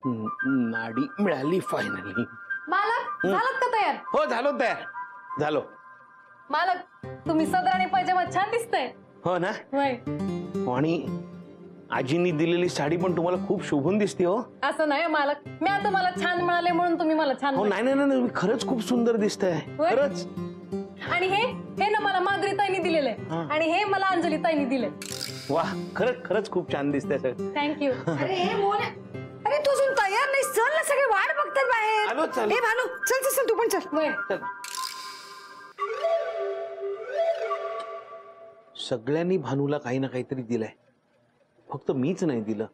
नाडी मिळाली फायनली. मालक झालात का तयार? हो झालो तयार झालो. मालक तुम्ही सदर आणि पैजामा छान दिसतंय. हो ना. होय. आणि आजीनी दिलेली साडी पण तुम्हाला खूप शोभून दिसते हो. असं नाही मालक, मी आता मला छान मिळाले म्हणून तुम्ही मला छान. हो नाही नाही नाही खरंच खूप सुंदर दिसतंय खरंच. आणि हे ना मला मागरी ताईनी दिलेलं आहे आणि हे मला अंजली ताईनी दिले. वा खरंच खरंच खूप छान दिसतंय सगळं. थँक्यू. अरे तू अजून तयार नाही, चल ना, सगळे वाट बघतात बाहेर. आलो चल. ए भानू चल चल तू पण चल. चल. सगळ्यांनी भानूला काही ना काहीतरी दिलंय, फक्त मीच नाही दिलं.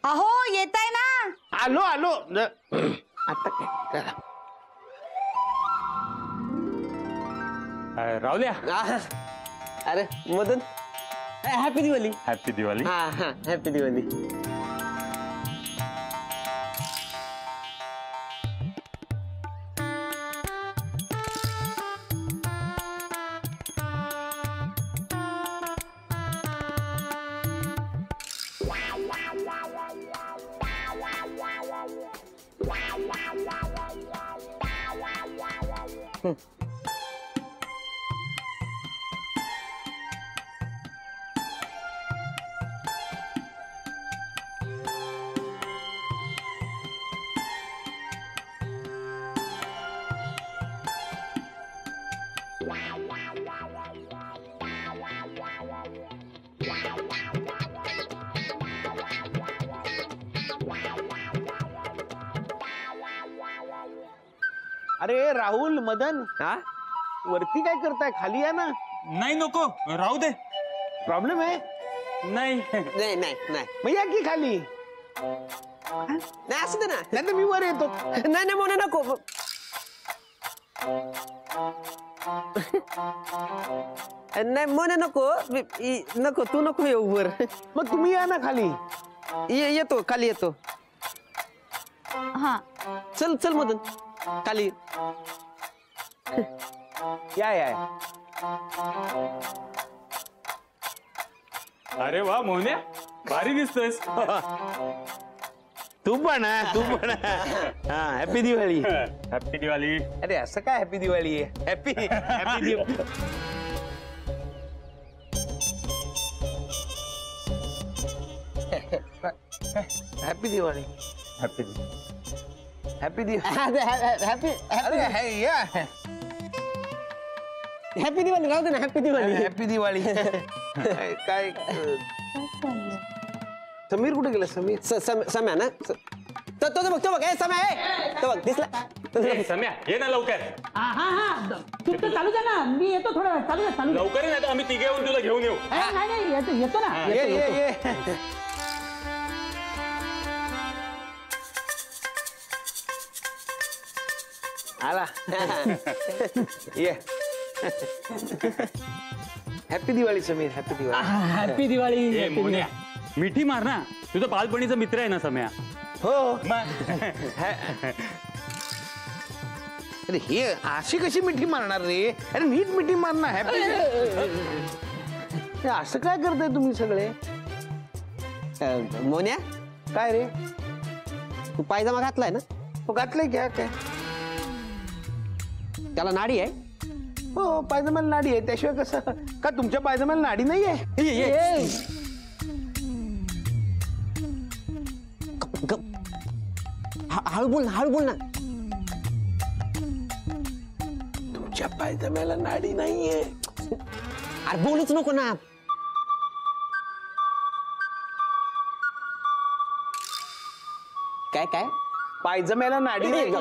अहो येताय ना. आलो आलो आता काय. रावल्या. अरे मदन, हॅपी दिवाळी. हॅपी दिवाळी. हा हा हॅपी दिवाळी. अरे राहुल मदन, हा वरती काय करताय? खाली या ना. नाही नको राहू दे. प्रॉब्लेम आहे? नाही नाही नाही नाही मग या की खाली. नाही असू दे ना. नाही तर मी वर येतो. नाही नाही म्हणू नको. नाही म्हणू नको. नको तू नको येऊ वर. मग तुम्ही या ना खाली. येतो खाली येतो. हा चल चल मदन खाली. या या. अरे वा मोहन्या, भारी दिसतोयस. तू पण तू पण. हा हॅपी दिवाळी. हॅपी दिवाळी. अरे असं काय हॅपी दिवाळी आहे? Happy happy Diwali. Happy Diwali. Happy happy Diwali. Happy अरे या हॅपी दिवाळी राहू दे ना. हॅपी दिवाळी. हॅपी दिवाळी. काय समीर कुठे गेला? समीर सम्या ना. तो बघ समय. तो बघ दिसला. सम्या ये ना लवकर. हा हा तू तर चालू द्या ना, मी येतो थोडा वेळ. चालू द्या चालू द्या. लवकर नाही तर आम्ही तिघे येऊन तुला घेऊन येऊ. नाही नाही येतो ना. ये ये ये. आला ये. Happy Diwali Sameer. Happy Diwali. Happy Diwali. ए मोहन्या, मिठी मार ना. तुझा बालपणीचा मित्र आहे ना सम्या. हो. मग अरे हे अशी कशी मिठी मारणार रे? अरे नीट मिठी मारणार. हॅपी. असं काय करताय तुम्ही सगळे? मोन्या काय रे? तू पायजामा घातलाय ना. हो घातलंय क्या काय? त्याला नाडी आहे. हो पायजमाला नाडी आहे, त्याशिवाय कसं? का तुमच्या पायजमाला नाडी नाही आहे? हळू बोल ना, हळू बोल ना. तुमच्या पायजम्याला नाडी नाहीये. अरे बोलूच नको ना. काय काय पायजम्याला नाडी नाही.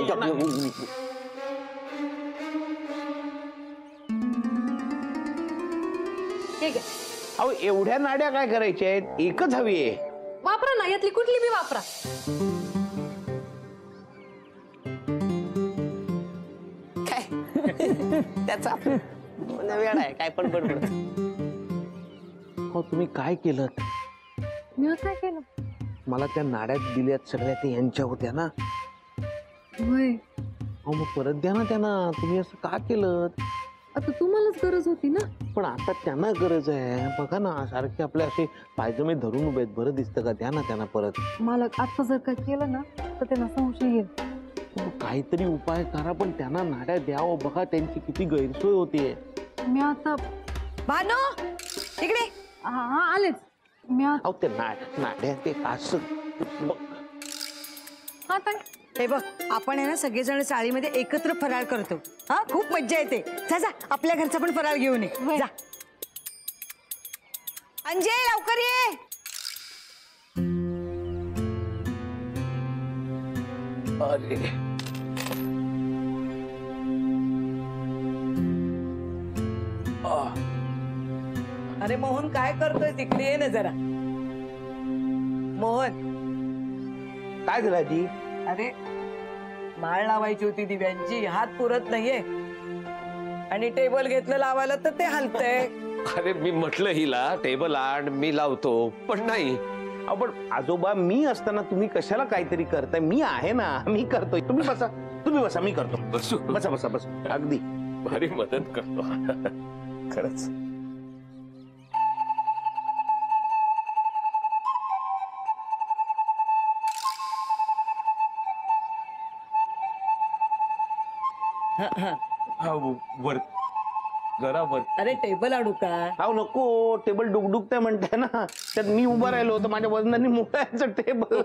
ठीक आहे, अहो एवढ्या नाड्या काय करायच्या आहेत? एकच हवी आहे. वापरा ना, यातली कुठली बी वापरा. काय त्याचा वेळ आहे. काय पण बडबड. हो तुम्ही काय केलं? मी काय केलं? मला त्या नाड्यात दिल्यात सगळ्या, ते यांच्या होत्या ना. होय. हो मग परत द्या ना त्यांना. तुम्ही असं का केलं? आता तुम्हालाच गरज होती ना. पण आता त्यांना गरज आहे. बघा ना सारखे आपले असे पायजमे धरून उभे आहेत. बरं दिसतं का? द्या ना त्यांना परत. मला आता जर काय केलं ना तर त्यांना संशय येईल. काहीतरी उपाय करा पण त्यांना नाड्या द्यावं. बघा त्यांची किती गैरसोय होतीये. मी आता भानू इकडे. हा आलेच. मी आता अहो ते नाड्या ते असं हा ताई. हे बघ आपण आहे ना सगळेजण चाळीमध्ये एकत्र फराळ करतो. हा खूप मज्जा येते. जा जा आपल्या घरचा पण फराळ घेऊन ये. जा अंजय लवकर ये. अरे अरे मोहन काय करतोय तिकडे ये ना जरा. मोहन काय झालं आजी? अरे माळ लावायची होती दिव्यांची, हात पुरत नाहीये आणि टेबल घेतलं लावायला तर ते हलतंय. अरे मी म्हटलं हिला टेबल आण मी लावतो पण नाही. अहो पण आजोबा मी असताना तुम्ही कशाला काहीतरी करताय? मी आहे ना, मी करतोय. तुम्ही बसा मी करतो. बसू. बसा अगदी भारी मदत करतो खरंच. हा वर जरा वर. अरे टेबल आणू का? अहो नको, टेबल डुकडुकताय म्हणताय ना. त्यात मी उभा राहिलो होतो माझ्या वजनाने मोठायचं टेबल.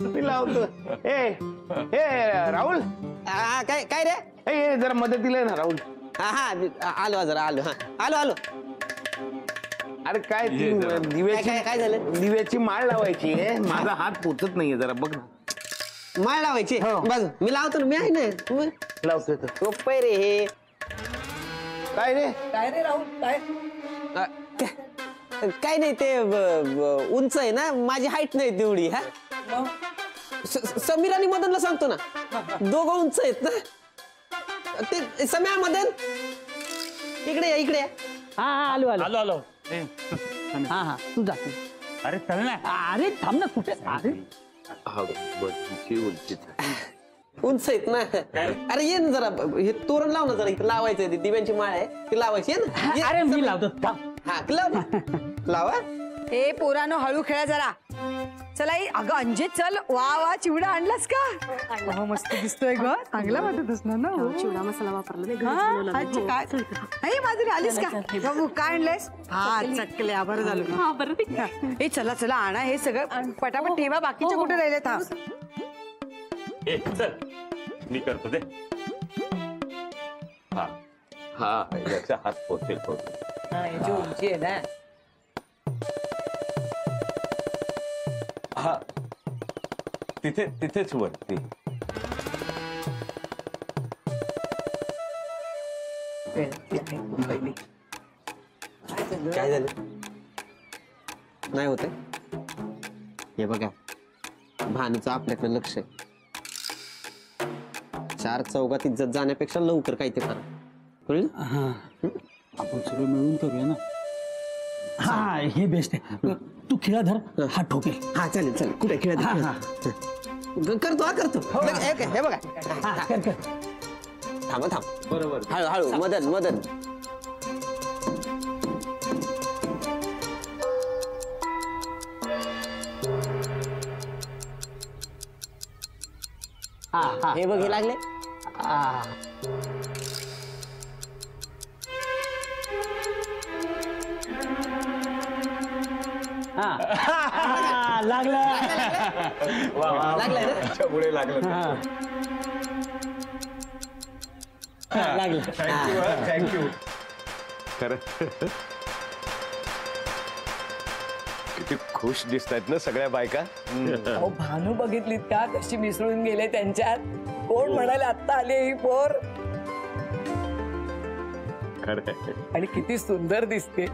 मी लावतो. ए राहुल, काय रे? ए जरा मदतीला आहे ना राहुल. आलो जरा आलो. आलो. अरे काय ती काय झालं? दिव्याची माळ लावायची आहे. माझा हात पोचत नाहीये. जरा बघ ना. माळ लावायची. बघ मी लावतो ना. मी आहे ना. तुम्ही लावतोय तर. सोपं रे हे. काय रे? काय रे राहुल काय? काय नाही ते उंच आहे ना. माझी हाईट नाही तेवढी. हा मग? समीर आणि मदनला सांगतो ना. दोघं उंच आहेत ना. ते सम्या मदन इकडे या. हा आलो आलो ए, हा तू जा. अरे चल ना. अरे थांब ना कुठे? अरे उंच आहेत ना. अरे ये ना जरा. हे तोरण लाव ना जरा. इथं लावायचं आहे. दिव्यांची माळ आहे ती लावायची. ये ना. ये. अरे मी लावतो थांब. हा लाव ना. लावा. ए पोरानो हळू खेळा जरा. चला अगं अंजे चल. वा चिवडा आणलास का? मस्त दिसतोय ग. चांगला वाटत असणार ना. चिवडा मसाला वापरला नाही. काय माझं आलीस का? बाबू काय आणलंयस? हा चकल्या. बरं झालं. हा बरं ठीक आहे. ए चला आणा हे सगळं पटापट ठेवा. बाकीचे कुठे राहिले? था ए चल मी करतो ते. हा हा याचा हात पोचेल. हा याची उंची आहे ना. हा तिथेच वरती. काय झालं? नाही होत. हे बघा भानूचं आपल्याकडे लक्ष आहे. 4 चौघात इज्जत जाण्यापेक्षा लवकर काहीतरी करा. कळलं? आपण सगळं मिळून करूया ना. हा हे बेस्ट आहे. तू खिळा धर. हा ठोकेल. हा चालेल. कुठे खेळत? करतो. हे बघा. थांब. बरोबर. हळू मदन. हे बघ हे लागले. लागलं. लागलाय ना. पुढे लागलं. लागलं. थँक्यू. खरं किती खुश दिसतायत ना सगळ्या बायका. अहो भानू बघितलीत का कशी मिसळून गेले त्यांच्यात. कोण म्हणाले आत्ता आली ही पोर. खरं आणि किती सुंदर दिसते.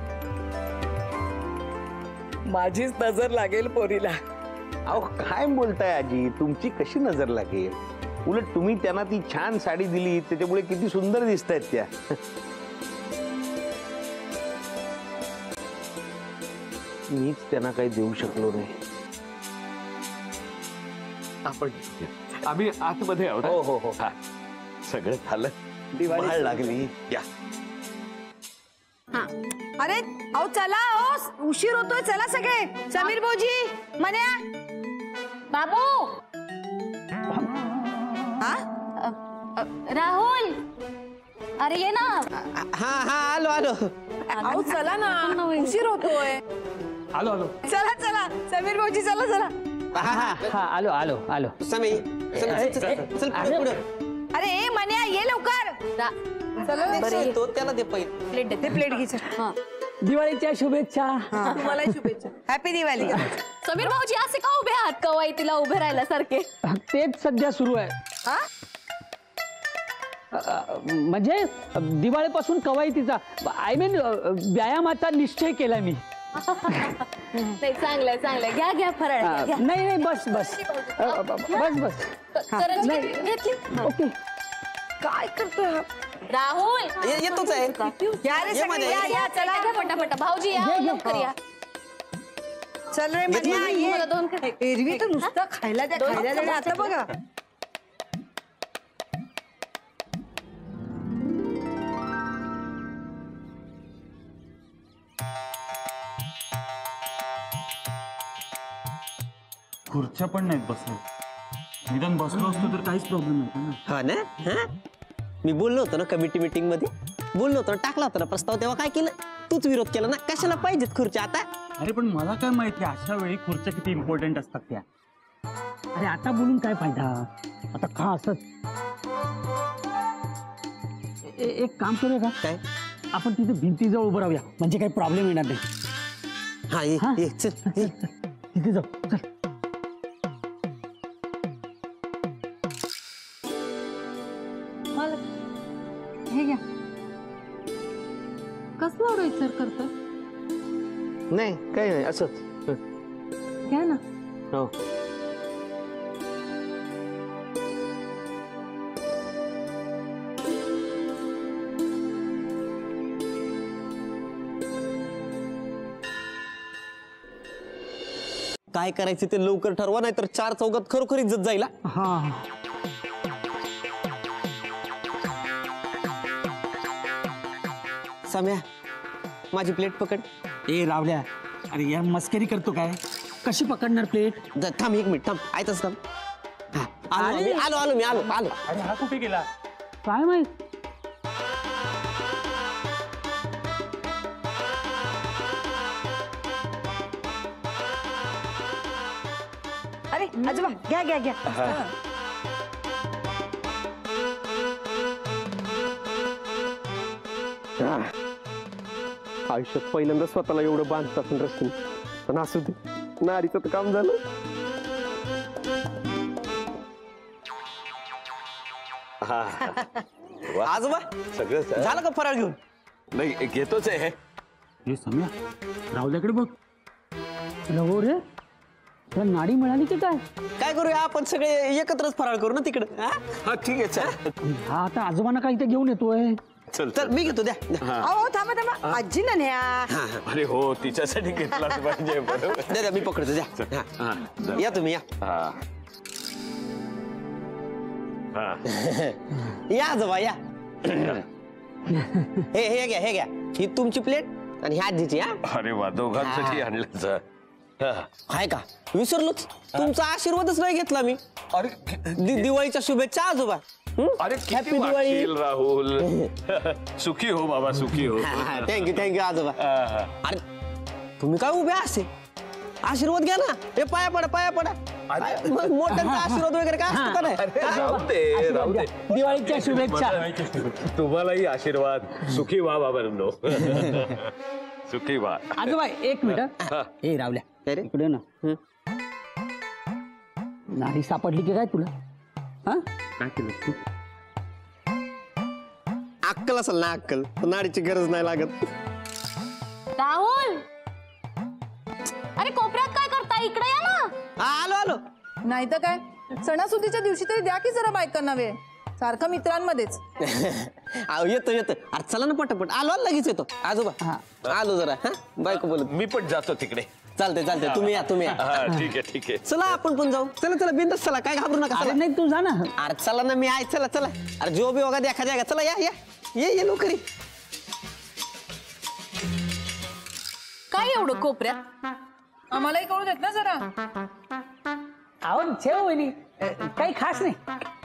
माझीच नजर लागेल पोरीला. अहो काय बोलताय आजी? तुमची कशी नजर लागेल? उलट तुम्ही त्यांना ती छान साडी दिली त्याच्यामुळे किती सुंदर दिसतायत त्या. मीच त्यांना काही देऊ शकलो नाही. आम्ही आतमध्ये आहोत. हो हा सगळं झालं. दिवाळी लागली. या अरे अहो चला अहो उशीर होतोय चला सगळे समीर भाऊजी मन्या बाबू हा राहुल अरे ये ना. हा हा आलो आलो. अहो चला ना उशीर होतोय. आलो आलो. चला चला समीर भाऊजी चला चला. हा हा हा आलो आलो आलो. समी चल पुढे. अरे ए मन्या ये लवकर. चला तो त्याला दे पहिले. प्लेट दे प्लेट घे चल. दिवाळीच्या शुभेच्छा. तुम्हाला शुभेच्छा. हॅपी दिवाळी. समीर भाऊजी असे का उभे आहात कवायतीला उभे राहिला सारखे. तेच सध्या सुरू आहे. हा म्हणजे दिवाळीपासून कवायतीचा आय मीन व्यायामाचा निश्चय केलाय मी. नाही चांगलंय चांगलंय घ्या घ्या फराळ घ्या. नाही नाही बस बस बस बस. करंजी घेतली. ओके. काय करतोय राहुल येतोच आहे. या रे सगळे या या चला घ्या पटापटा भाऊजी या लवकर या. चल रे मन्या मला ये. दोन खाय. एरवी तर नुसतं खायला द्या खायला द्या आता बघा. खुर्च्या पण नाहीत बसलो. निदान बसलो असतो तर काहीच प्रॉब्लेम नव्हता ना. हा ना. हा मी बोललो होतो ना कमिटी मीटिंग मध्ये बोललो होतो टाकला होता ना प्रस्ताव तेव्हा काय केलं तूच विरोध केला ना. कशाला पाहिजेत खुर्च्या आता. अरे पण मला काय माहिती अशा वेळी खुर्च्या किती इम्पॉर्टंट असतात त्या. अरे आता बोलून काय फायदा. आता का असं एक काम करूया का. काय आपण तिथे भिंतीजवळ उभं राहूया म्हणजे काही प्रॉब्लेम येणार नाही. हा ये हा? ये चल ये. तिथे जाऊ चल. हे घ्या. कसलं एवढं सर करतो. नाही काही नाही असंच. घ्या ना. हो काय करायचं ते लवकर ठरवा नाहीतर 4 चौघात खरोखर इज्जत जाईल. हा सम्या माझी प्लेट पकड. ए रावल्या. अरे यार मस्करी करतो काय. कशी पकडणार प्लेट. थांब 1 मिनिट थांब आयतच थांब. हा आलो मी आलो. अरे हा कुठे गेला. काय माहित. अरे आजोबा घ्या घ्या घ्या. आयुष्यात पहिल्यांदा स्वतःला एवढं बांधतात रस्ते पण असू दे नारीचं तर काम झालं. आजोबा सगळं झालं का फराळ घेऊन. नाही घेतोच आहे. हे सम्या रावल्याकडे बघ. रवो रे तुला नाडी मिळाली की काय. काय करूया आपण सगळे एकत्रच फराळ करू ना तिकडे. हा ठीक आहे चल. हा आता आजोबांना काही ते घेऊन येतोय. चल चल मी घेतो द्या. अहो थांबा थांबा आजी ना न्या. अरे हो तिच्यासाठी घेतलाच पाहिजे. बरोबर. द्या मी पकडतो द्या. हा, चल. या तुम्ही या. हा हा या आजोबा या. हे घ्या ही तुमची प्लेट आणि ही आजीची. हा अरे वा दोघांसाठी आणलं सर. आहे का विसरलोच. तुमचा आशीर्वादच नाही घेतला मी. अरे दिवाळीच्या शुभेच्छा आजोबा. अरे Happy किती दिवाळी. वाटशील राहुल. सुखी हो बाबा सुखी हो. थँक्यू आजोबा. अरे तुम्ही काय उभे असे आशीर्वाद घ्या ना. हे पाया पडा. मग मोठ्यांचा आशीर्वाद वगैरे काय असतो का नाही. राहू दे. दिवाळीच्या शुभेच्छा. तुम्हालाही आशीर्वाद. सुखी व्हा बाबांनो. सुखी व्हा. आजोबा 1 मिनिट. ए रावल्या अरे इकडे ना. नाडी सापडली की काय तुला. हा काय केलं तू. अक्कल असेल ना अक्कल नाडीची गरज नाही लागत. राहुल अरे कोपऱ्यात काय करता इकडे या ना. आलो. नाही तर काय सणासुदीच्या दिवशी तरी द्या की जरा बायकांना वेळ. सारखं मित्रांमध्येच. येतो अरे चला ना पटापट. आलो लगेच येतो आजोबा. आलो जरा. हा बायको बोलत. मी पण जातो तिकडे. चालते तुम्ही या. हा ठीक आहे. चला आपण पण जाऊ. चला बिंदास चला काय घाबरू नका. अरे चला. नाही तू जा ना. अरे चला ना मी आहे. चला अरे जो भी होगा देखा जाएगा. चला या ये लवकर. एवढं कोपऱ्यात? आम्हालाही कळू देत ना जरा. अहो ठेव वहिनी, काही खास नाही.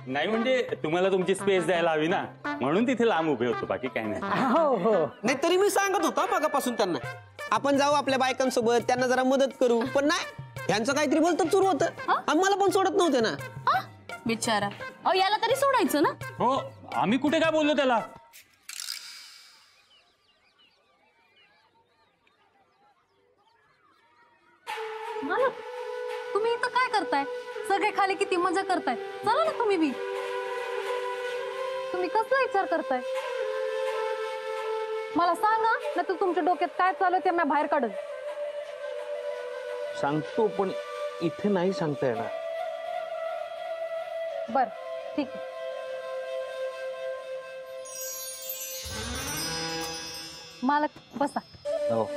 नाही म्हणजे तुम्हाला तुमची स्पेस द्यायला हवी ना, म्हणून तिथे लांब उभे होतो, बाकी काही नाही. हो हो. नाही तरी मी सांगत होतो मागापासून त्यांना, आपण जाऊ आपल्या बायकांसोबत, त्यांना जरा मदत करू. पण नाही, यांचं काहीतरी बोलतं सुरू होतं. आम्हाला पण सोडत नव्हते ना. बिचारा. अहो याला तरी सोडायचं ना. हो, आम्ही कुठे काय बोललो त्याला? मालक, तुम्ही इथं काय करताय? सगळे खाली किती मजा करताय. चला ना तुम्ही बी. तुम्ही कसला विचार करताय? मला सांगा, नाही तर तुमच्या डोक्यात काय चालू ते मी बाहेर काढून. सांगतो पण इथे नाही सांगता येणार. बर, ठीक आहे. मालक बसा. हो.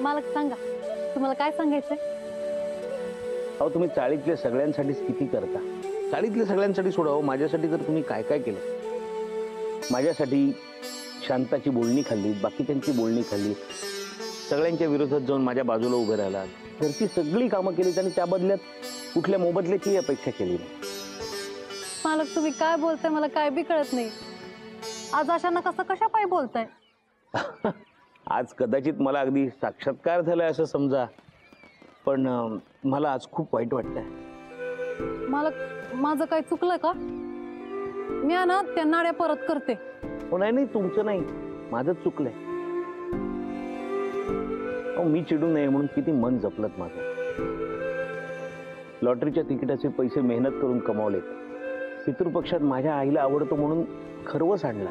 मालक सांगा, तुम्हाला काय सांगायचंय? अहो तुम्ही चाळीतल्या सगळ्यांसाठीच किती करता. चाळीतल्या सगळ्यांसाठी सोडा, माझ्यासाठी तर तुम्ही काय काय केलं. माझ्यासाठी शांताची बोलणी खाल्ली, बाकीच्यांची बोलणी खाल्ली, सगळ्यांच्या विरोधात जाऊन माझ्या बाजूला उभे राहिला, घरची सगळी कामं केली आणि त्या बदल्यात कुठल्या मोबदल्याची अपेक्षा केली नाही. मालक तुम्ही काय बोलताय मला काय बी कळत नाही. आज अशांना कसं कशा पायी बोलताय? आज कदाचित मला अगदी साक्षात्कार झालाय असं समजा, पण मला आज खूप वाईट वाटतंय. मालक माझं काय चुकलं का? मी ना त्या नाड्या परत करते. हो नाही नाही, तुमचं नाही, माझंच चुकलंय. अहो मी चिडू नये म्हणून किती मन जपलत माझं. लॉटरीच्या तिकिटाचे पैसे मेहनत करून कमावले. पितृपक्षात माझ्या आईला आवडतो म्हणून खरवस आणला.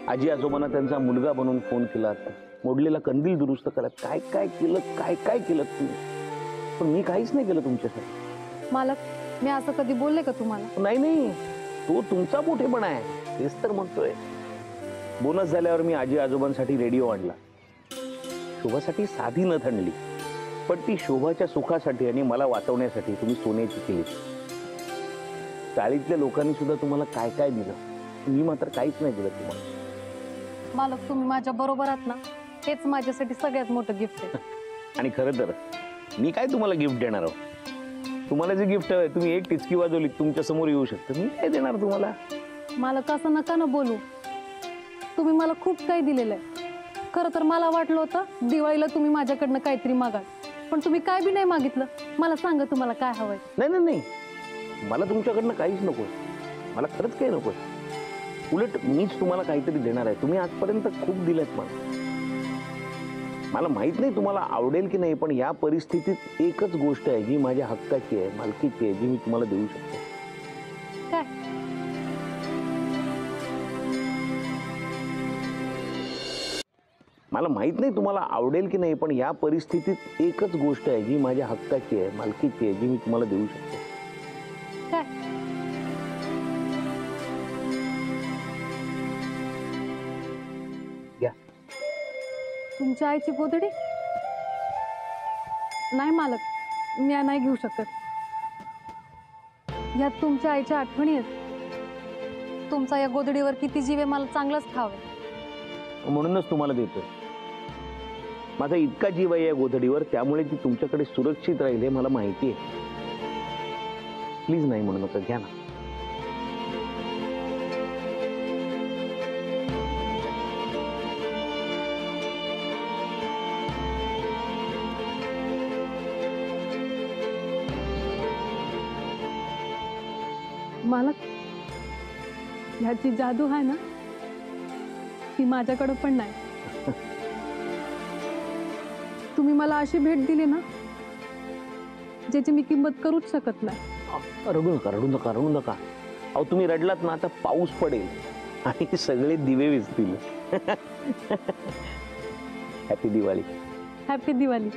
आजी आजोबांना त्यांचा मुलगा बनवून फोन केला, मोडलेला कंदील दुरुस्त करा, काय काय केलं, काय काय केलं तुम्ही. पण मी काहीच नाही केलं तुमच्यासाठी. मालक मी असं कधी बोलले का तुम्हाला? नाही नाही, तो तुमचा मोठेपणा आहे, तेच तर म्हणतोय. बोनस झाल्यावर मी आजी आजोबांसाठी रेडिओ आणला. शोभासाठी साधी न थंडली, पण ती शोभाच्या सुखासाठी आणि मला वाचवण्यासाठी तुम्ही सोन्याची केली. चाळीतल्या लोकांनी सुद्धा तुम्हाला काय काय दिलं, मी मात्र काहीच नाही दिलं तुम्हाला. मालक तुम्ही माझ्या बरोबर आहात ना, हेच माझ्यासाठी सगळ्यात मोठं गिफ्ट आहे. आणि खरं तर मी काय तुम्हाला गिफ्ट देणार आहो. तुम्हाला जे गिफ्ट हवंय तुम्ही एक टिचकी वाजवली तुमच्या समोर येऊ शकतं, मी काय देणार तुम्हाला. मालक असं नका ना बोलू. तुम्ही मला खूप काही दिलेलं आहे. खरं तर मला वाटलं होतं दिवाळीला तुम्ही माझ्याकडनं काहीतरी मागाल, पण तुम्ही काय बी नाही मागितलं. मला सांगा तुम्हाला काय हवंय. नाही नाही नाही, मला तुमच्याकडनं काहीच नकोय. मला खरंच काही नकोय. उलट मीच तुम्हाला काहीतरी देणार आहे. तुम्ही आजपर्यंत खूप दिलेत मला. मला माहित नाही तुम्हाला आवडेल की नाही, पण या परिस्थितीत एकच गोष्ट आहे जी माझ्या हक्काची आहे, मालकीची आहे, जी मी तुम्हाला देऊ शकतो. काय? मला माहित नाही तुम्हाला आवडेल की नाही, पण या परिस्थितीत एकच गोष्ट आहे जी माझ्या हक्काची आहे, मालकीची आहे, जी मी तुम्हाला देऊ शकतो. काय? घ्या. तुमच्या आईची गोधडी? नाही मालक, मी नाही घेऊ शकत. यात तुमच्या आईच्या आठवणी आहेत. तुमचा या गोधडीवर किती जीव आहे मला चांगलंच ठाव. म्हणूनच तुम्हाला देतोय. माझा इतका जीव आहे या गोधडीवर, त्यामुळे ती तुमच्याकडे सुरक्षित राहील हे मला माहिती आहे. प्लीज नाही म्हणू नका, घ्या ना. मालक ह्याची जादू आहे ना, ती माझ्याकडे पण नाही. तुम्ही मला अशी भेट दिली ना ज्याची मी किंमत करूच शकत नाही. रडू नका, रडू नका, रडू नका. अहो तुम्ही रडलात ना, आता पाऊस पडेल आणि सगळे दिवे विझतील. हॅपी दिवाळी. हॅपी दिवाळी.